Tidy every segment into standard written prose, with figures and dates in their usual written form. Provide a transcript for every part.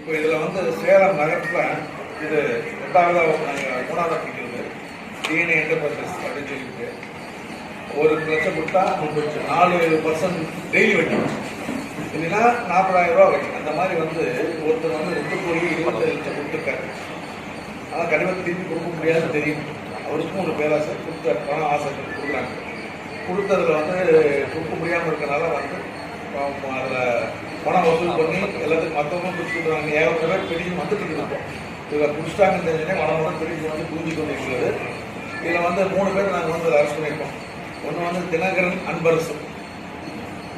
இப்போ இதில் வந்து சேலம் நகரத்தில் இது 3வது அப்படிங்கிறது டிஎன்ஏ என்டர்பிரைசஸ் அப்படின்னு சொல்லிட்டு 1,00,000 கொடுத்தா 4% டெய்லி வட்டி இல்லைன்னா 40,000 ரூபா வட்டி. அந்த மாதிரி வந்து ஒருத்தர் வந்து 2 கோடி 27 லட்சம் கொடுத்துருக்காரு. ஆனால் கண்டிப்பாக திருப்பி கொடுக்க முடியாதுன்னு தெரியும். அவருக்கும் ஒரு பேராசை கொடுத்த பணம் ஆசை கொடுக்குறாங்க. கொடுத்ததில் வந்து கொடுக்க முடியாமல் இருக்கிறனால வந்து அதில் பணம் வசூல் பண்ணி எல்லாத்துக்கும் மற்றவங்களும் பிடிச்சிட்டு ஏகப்பட்ட பேர் பிடிச்சு வந்துட்டு இருக்கோம். இதில் பிடிச்சிட்டாங்கன்னு தெரிஞ்சுனே மனம் பிடிச்சி வந்து பூஜி கொண்டு இருக்கிறது. இதில் வந்து 3 பேர் நாங்கள் வந்து அரெஸ்ட் பண்ணியிருக்கோம். ஒன்று வந்து தினகரன் அன்பரசு,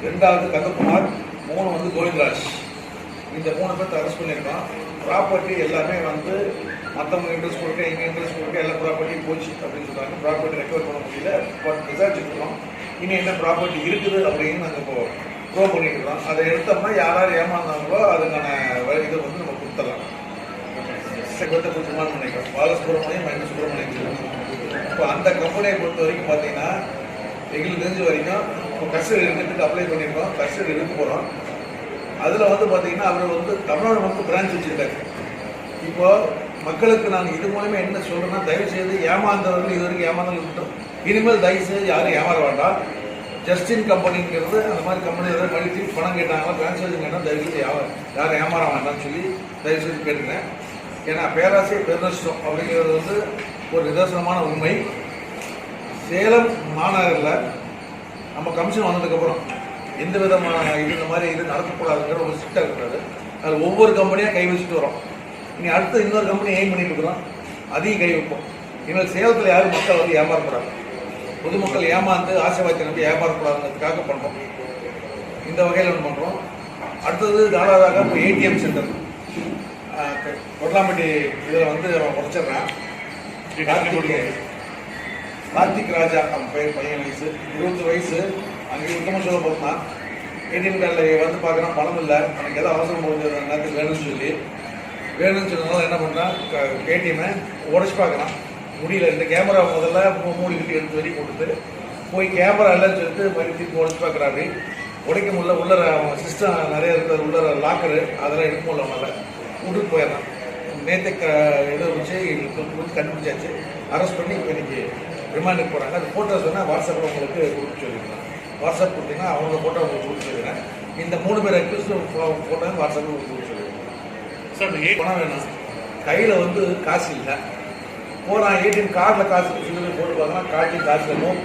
2வது கந்தகுமார், 3 வந்து கோவிந்தராஜ். இந்த 3 பேர்த்த அரெஸ்ட் பண்ணியிருக்கோம். ப்ராப்பர்ட்டி எல்லாமே வந்து மற்றவங்க இன்ட்ரெஸ்ட் கொடுக்க எங்கள் இன்ட்ரெஸ்ட் கொடுக்க எல்லா ப்ராப்பர்ட்டியும் போச்சு அப்படின்னு சொல்கிறாங்க. ப்ராப்பர்ட்டி ரெக்கவர் பண்ண முடியல. பட் விசாரிச்சுருக்கோம். இனி என்ன ப்ராப்பர்ட்டி இருக்குது அப்படின்னு நாங்கள் இப்போ ப்ரூவ் பண்ணிட்டு இருக்கோம். அதை எடுத்தோம்னா யாராவது ஏமாந்தாங்களோ அதுக்கான இதை வந்து நம்ம கொடுத்துடலாம். சுமார் நினைக்கிறோம் பாலசுப்ரமணியம் சுப்பிரமணியம். இப்போ அந்த கம்பெனியை பொறுத்த வரைக்கும் பார்த்தீங்கன்னா எங்களுக்கு தெரிஞ்ச வரைக்கும் இப்போ கஸ்டடி எடுக்கிறதுக்கு அப்ளை பண்ணியிருக்கோம். கஸ்டடி எடுக்க போகிறோம். அதில் வந்து பார்த்தீங்கன்னா அவர் வந்து தமிழ்நாடு வந்து பிரான்ச் வச்சுருக்காரு. இப்போ மக்களுக்கு நாங்கள் இது மூலமே என்ன சொல்கிறோன்னா, தயவுசெய்து ஏமாந்தவர்கள் இது வரைக்கும் ஏமாந்தவர்கள் விட்டோம். இனிமேல் தயவுசெய்து யாரும் ஏமாற வேண்டாம். ஜஸ்டின் கம்பெனிங்கிறது அந்த மாதிரி கம்பெனி ஏதாவது கழித்து பணம் கேட்டாங்களா டிரான்ஸ்லேஷன் கேட்டால் தயவுசெய்து யாரும் ஏமாற வேண்டாம்னு சொல்லி தயவுசெய்து கேட்டுக்கிறேன். ஏன்னா பேராசை பெருநஷ்டம் அப்படிங்கிறது வந்து ஒரு நிதர்சனமான உண்மை. சேலம் மாநகரில் நம்ம கமிஷன் வந்ததுக்கப்புறம் எந்த விதமான இந்த மாதிரி இது நடக்கக்கூடாதுங்கிற ஒரு ஸ்ட்ரிக்டாக இருக்கிறது. அது ஒவ்வொரு கம்பெனியாக கை வச்சுட்டு வரோம். இனி அடுத்து இன்னொரு கம்பெனி எய்ம் பண்ணிட்டு இருக்கிறோம். அதையும் கை வைப்போம். இனிமேல் சேலத்தில் யாரும் மக்கள் வந்து ஏமாறக்கூடாது, பொதுமக்கள் ஏமாந்து ஆசைவாய்த்தை நம்பி ஏமாறக்கூடாதுங்கிறதுக்காக பண்ணுறோம். இந்த வகையில் ஒன்று பண்ணுறோம். அடுத்தது நாலாவதாக இப்போ ஏடிஎம் சென்டர் கொடலாம்பட்டி இதில் வந்து உடச்சிட்றேன். கார்த்திக் ராஜா அவன் பையன் வயசு 20 வயசு. அங்கே உத்தம சொல்ல போகிறான். ஏடிஎம் கார்டில் வந்து பார்க்குறான் பணம் இல்லை, எனக்கு எதாவது அவசரம் போகுது நேரத்துக்கு வேணும்னு சொன்னதால என்ன பண்ணுறான், ஏடிஎம்மை உடச்சி பார்க்குறான். முடியல. இந்த கேமரா முதல்ல மூடிக்கிட்டு எடுத்து வெளியே போட்டுட்டு போய் கேமரா இல்லைன்னு சொல்லிட்டு திருப்பி உடச்சி பார்க்குறாரு. உடைக்க முடியல. உள்ள சிஸ்டம் நிறைய இருக்கிறது, உள்ள லாக்கரு அதெல்லாம் எடுக்க முடியல. அவனால் விட்டுட்டு போயிடறான். நேற்று இதை வச்சு கண்டுபிடிச்சாச்சு. அரெஸ்ட் பண்ணி இப்போ இன்னைக்கு ரிமாண்டுக்கு போகிறாங்க. அது ஃபோட்டோஸ் வேணால் வாட்ஸ்அப்பில் உங்களுக்கு கொடுத்து சொல்லிக்கலாம். வாட்ஸ்அப் கொடுத்தீங்கன்னா அவங்க ஃபோட்டோ உங்களுக்கு கொடுத்து சொல்லிடுறேன். இந்த 3 பேர் அக்யூஸ்ட் ஃபோட்டோ வாட்ஸ்அப்பில் உங்களுக்கு கொடுத்து சொல்லிடுறேன். சார் பணம் வேணும், கையில் வந்து காசு இல்லை. போகிறான். ஏடிஎம் கார்டில் காசு சொல்லி போட்டு பார்க்கலாம். கார்ட்லையும் காசு வேணும்.